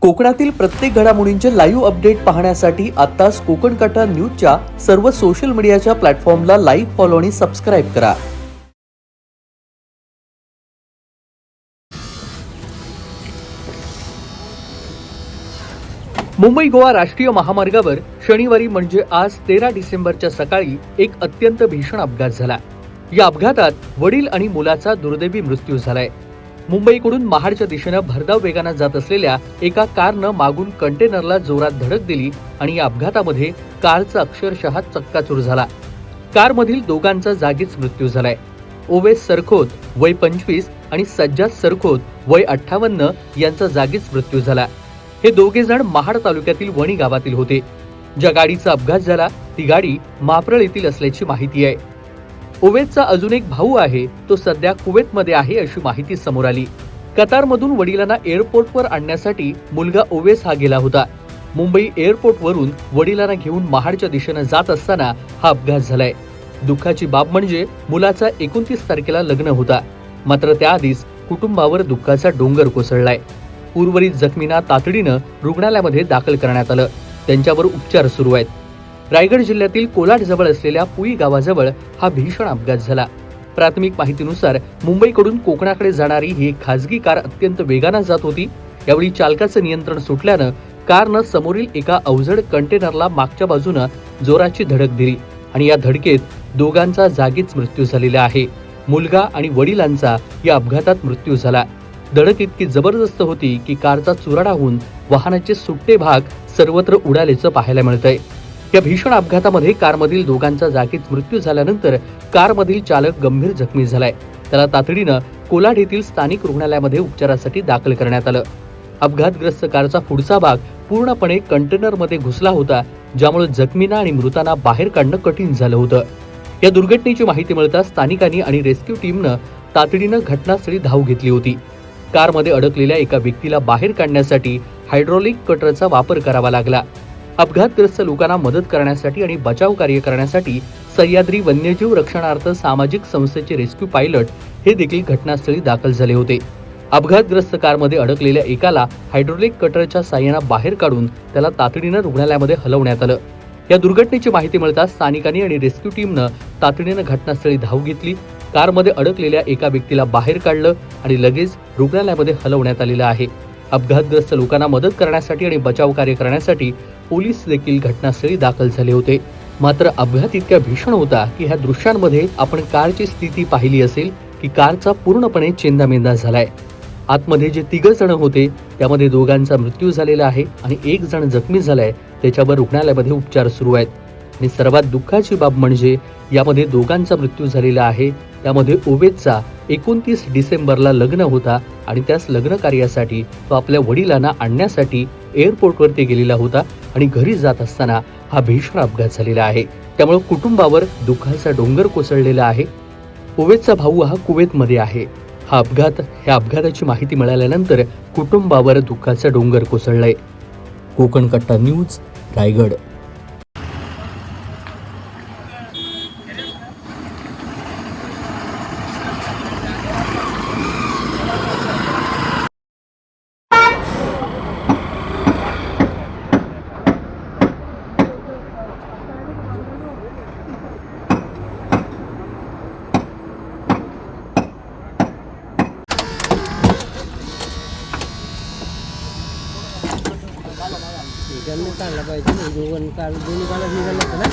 कोकणातील प्रत्येक घडामोडींचे लाईव्ह अपडेट पाहण्यासाठी आताच कोकण कटा न्यूजच्या सर्व सोशल मीडियाच्या प्लॅटफॉर्मला लाईक, फॉलो आणि सबस्क्राईब करा. मुंबई गोवा राष्ट्रीय महामार्गावर शनिवारी म्हणजे आज 13 डिसेंबरच्या सकाळी एक अत्यंत भीषण अपघात झाला. या अपघातात वडील आणि मुलाचा दुर्दैवी मृत्यू झालाय. मुंबईकडून महाडच्या दिशेनं भरधाव वेगानं जात असलेल्या एका कारनं मागून कंटेनरला जोरात धडक दिली आणि या अपघातामध्ये कारचा अक्षरशः चक्काचूर झाला. कारमधील दोघांचा जागीच मृत्यू झालाय. ओवेस सरखोत वय 25 आणि सज्जाद सरखोत वय 58 यांचा जागीच मृत्यू झाला. हे दोघे जण महाड तालुक्यातील वणी गावातील होते. ज्या गाडीचा अपघात झाला ती गाडी माप्रळ येथील असल्याची माहिती आहे. ओवेसचा अजून एक भाऊ आहे, तो सध्या कुवेतमध्ये आहे अशी माहिती समोर आली. कतारमधून वडिलांना एअरपोर्टवर आणण्यासाठी मुलगा ओवेस हा गेला होता. मुंबई एअरपोर्टवरून वडिलांना घेऊन महाडच्या दिशेनं जात असताना हा अपघात झालाय. दुःखाची बाब म्हणजे मुलाचा 29 तारखेला लग्न होता, मात्र त्याआधीच कुटुंबावर दुःखाचा डोंगर कोसळलाय. उर्वरित जखमींना तातडीनं रुग्णालयामध्ये दाखल करण्यात आलं. त्यांच्यावर उपचार सुरू आहेत. रायगड जिल्ह्यातील कोलाड जवळ असलेल्या पुई गावाजवळ हा भीषण अपघात झाला. प्राथमिक माहितीनुसार मुंबईकडून कोकणाकडे जाणारी ही खासगी कार अत्यंत वेगानं जात होती. यावेळी चालकाचं नियंत्रण सुटल्यानं कारनं समोरील एका अवजड कंटेनरला मागच्या बाजूनं जोराची धडक दिली आणि या धडकेत दोघांचा जागीच मृत्यू झालेला आहे. मुलगा आणि वडिलांचा या अपघातात मृत्यू झाला. धडक इतकी जबरदस्त होती की कारचा चुराडा होऊन वाहनाचे सुट्टे भाग सर्वत्र उडाल्याचं पाहायला मिळतंय. या भीषण अपघातामध्ये कारमधील दोघांचा जागीच मृत्यू झाल्यानंतर कारमधील चालक गंभीर जखमी झालाय. त्याला तातडीनं कोलाड येथील स्थानिक रुग्णालयामध्ये उपचारासाठी दाखल करण्यात आलं. अपघातग्रस्त कारचा पुढचा भाग पूर्णपणे कंटेनरमध्ये घुसला होता, ज्यामुळे जखमींना आणि मृतांना बाहेर काढणं कठीण झालं होतं. या दुर्घटनेची माहिती मिळताच स्थानिकांनी आणि रेस्क्यू टीमनं तातडीनं घटनास्थळी धाव घेतली होती. कारमध्ये अडकलेल्या एका व्यक्तीला बाहेर काढण्यासाठी हायड्रॉलिक कटरचा वापर करावा लागला. अपघातग्रस्त लोकांना मदत करण्यासाठी आणि बचाव कार्य करण्यासाठी सह्याद्री वन्यजीव रक्षणार्थ सामाजिक संस्थेचे रेस्क्यू पायलट हे देखील घटनास्थळी दाखल झाले होते. अपघातग्रस्त कारमध्ये अडकलेल्या एकाला हायड्रॉलिक कटरच्या साह्यानं बाहेर काढून त्याला तातडीनं रुग्णालयामध्ये हलवण्यात आलं. या दुर्घटनेची माहिती मिळताच स्थानिकांनी आणि रेस्क्यू टीमनं तातडीनं घटनास्थळी धाव घेतली. कारमध्ये अडकलेल्या एका व्यक्तीला बाहेर काढलं आणि लगेच रुग्णालयामध्ये हलवण्यात आलेलं आहे. अपघातग्रस्त लोकांना मदत करण्यासाठी आणि बचाव कार्य करण्यासाठी पोलीस देखील घटनास्थळी दाखल झाले होते. मात्र अपघात इतका भीषण होता की ह्या दृश्यांमध्ये आपण कारची स्थिती पाहिली असेल की कारचा पूर्णपणे चेंदामेंदा झालाय. आतमध्ये जे 3 जण होते त्यामध्ये दोघांचा मृत्यू झालेला आहे आणि 1 जण जखमी झालाय. त्याच्यावर रुग्णालयामध्ये उपचार सुरू आहेत. आणि सर्वात दुःखाची बाब म्हणजे यामध्ये दोघांचा मृत्यू झालेला आहे. त्यामध्ये ओवेसचा 29 डिसेंबरला लग्न होता आणि त्याच लग्न कार्यासाठी तो आपल्या वडिलांना आणण्यासाठी एअरपोर्टवरती गेलेला होता आणि घरी जात असताना हा भीषण अपघात झालेला आहे. त्यामुळे कुटुंबावर दुःखाचा डोंगर कोसळलेला आहे. ओवेसचा भाऊ हा कुवेतमध्ये आहे. ह्या अपघाताची माहिती मिळाल्यानंतर कुटुंबावर दुःखाचा डोंगर कोसळलाय. कोकण कट्टा न्यूज, रायगड. त्यांनी काढला पाहिजे. दोन्ही काल निघालं होतं ना.